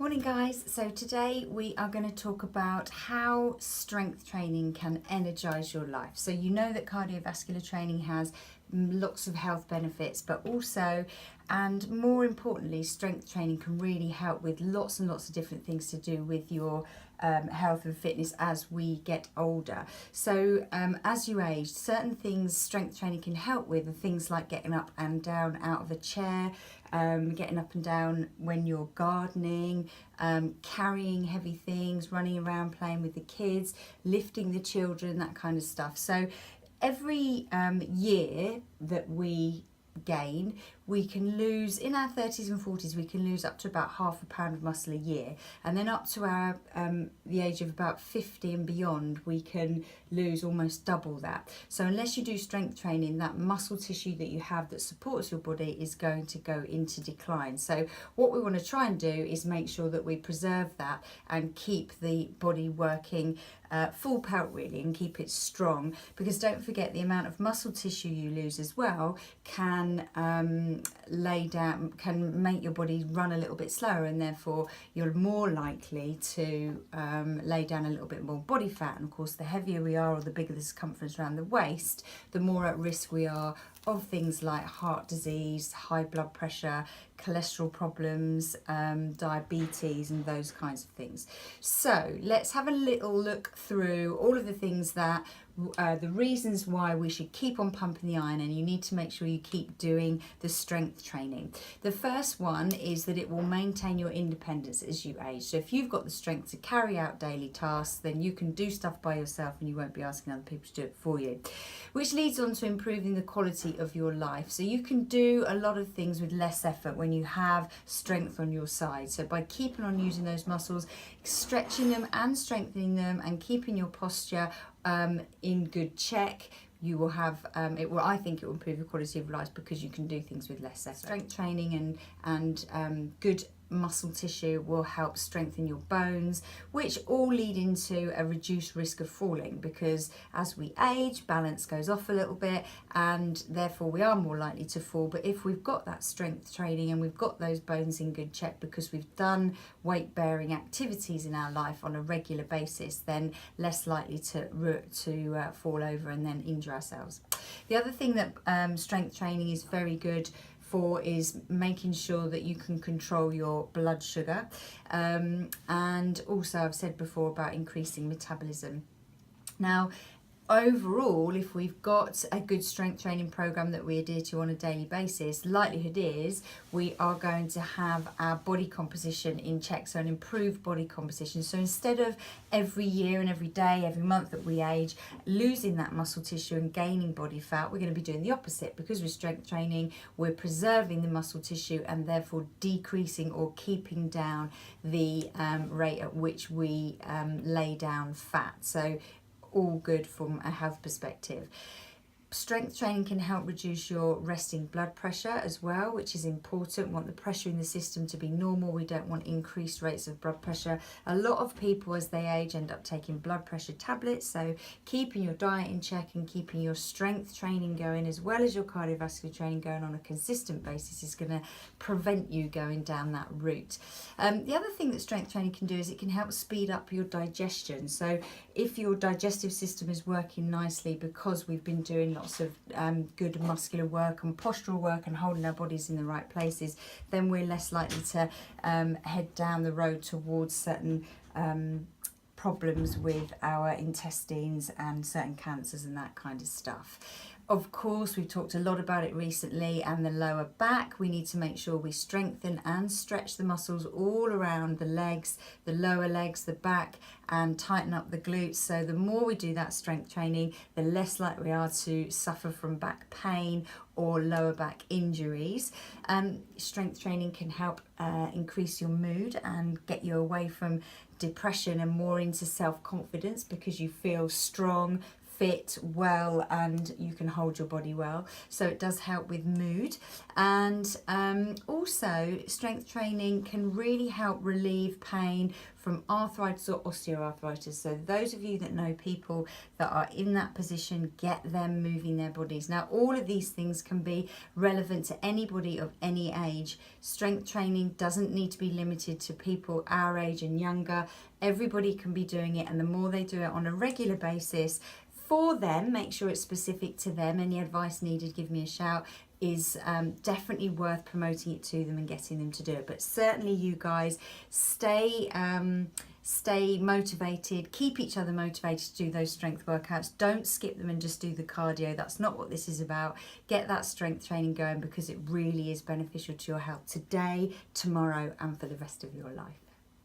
Morning guys, so today we are going to talk about how strength training can energize your life. So you know that cardiovascular training has lots of health benefits, but also and more importantly strength training can really help with lots and lots of different things to do with your health and fitness as we get older. So as you age, certain things strength training can help with are things like getting up and down out of a chair, getting up and down when you're gardening, carrying heavy things, running around playing with the kids, lifting the children, that kind of stuff. So every year that we gain, we can lose, in our 30s and 40s, we can lose up to about ½ pound of muscle a year, and then up to our the age of about 50 and beyond, we can lose almost double that. So unless you do strength training, that muscle tissue that you have that supports your body is going to go into decline. So what we want to try and do is make sure that we preserve that and keep the body working full pelt really, and keep it strong, because don't forget the amount of muscle tissue you lose as well can can make your body run a little bit slower, and therefore you're more likely to lay down a little bit more body fat. And of course, the heavier we are or the bigger the circumference around the waist, the more at risk we are of things like heart disease, high blood pressure, cholesterol problems, diabetes, and those kinds of things. So let's have a little look through all of the things that the reasons why we should keep on pumping the iron, and you need to make sure you keep doing the strength training. The first one is that it will maintain your independence as you age. So if you've got the strength to carry out daily tasks, then you can do stuff by yourself and you won't be asking other people to do it for you, which leads on to improving the quality of your life. So you can do a lot of things with less effort when you have strength on your side. So by keeping on using those muscles, stretching them and strengthening them, and keeping your posture in good check, you will have I think it will improve the quality of life, because you can do things with less effort. Strength training and good muscle tissue will help strengthen your bones, which all lead into a reduced risk of falling, because as we age, balance goes off a little bit and therefore we are more likely to fall. But if we've got that strength training and we've got those bones in good check because we've done weight bearing activities in our life on a regular basis, then less likely to fall over and then injure ourselves. The other thing that strength training is very good for is making sure that you can control your blood sugar, and also I've said before about increasing metabolism. Now overall, if we've got a good strength training program that we adhere to on a daily basis, likelihood is we are going to have our body composition in check, so an improved body composition. So instead of every year and every day, every month that we age, losing that muscle tissue and gaining body fat, we're going to be doing the opposite. Because with strength training, we're preserving the muscle tissue and therefore decreasing or keeping down the rate at which we lay down fat. So all good from a health perspective. Strength training can help reduce your resting blood pressure as well, which is important. We want the pressure in the system to be normal. We don't want increased rates of blood pressure. A lot of people as they age end up taking blood pressure tablets, so keeping your diet in check and keeping your strength training going as well as your cardiovascular training going on a consistent basis is going to prevent you going down that route. The other thing that strength training can do is it can help speed up your digestion. So if your digestive system is working nicely because we've been doing lots of good muscular work and postural work and holding our bodies in the right places, then we're less likely to head down the road towards certain problems with our intestines and certain cancers and that kind of stuff. Of course, we've talked a lot about it recently, and the lower back, we need to make sure we strengthen and stretch the muscles all around the legs, the lower legs, the back, and tighten up the glutes. So the more we do that strength training, the less likely we are to suffer from back pain or lower back injuries. Strength training can help increase your mood and get you away from depression and more into self-confidence, because you feel strong, fit well and you can hold your body well. So it does help with mood. And also strength training can really help relieve pain from arthritis or osteoarthritis. So those of you that know people that are in that position, get them moving their bodies. Now, all of these things can be relevant to anybody of any age. Strength training doesn't need to be limited to people our age and younger. Everybody can be doing it, and the more they do it on a regular basis for them, make sure it's specific to them. Any advice needed, give me a shout. Is definitely worth promoting it to them and getting them to do it. But certainly you guys stay motivated, keep each other motivated to do those strength workouts. Don't skip them and just do the cardio. That's not what this is about. Get that strength training going, because it really is beneficial to your health today, tomorrow, and for the rest of your life.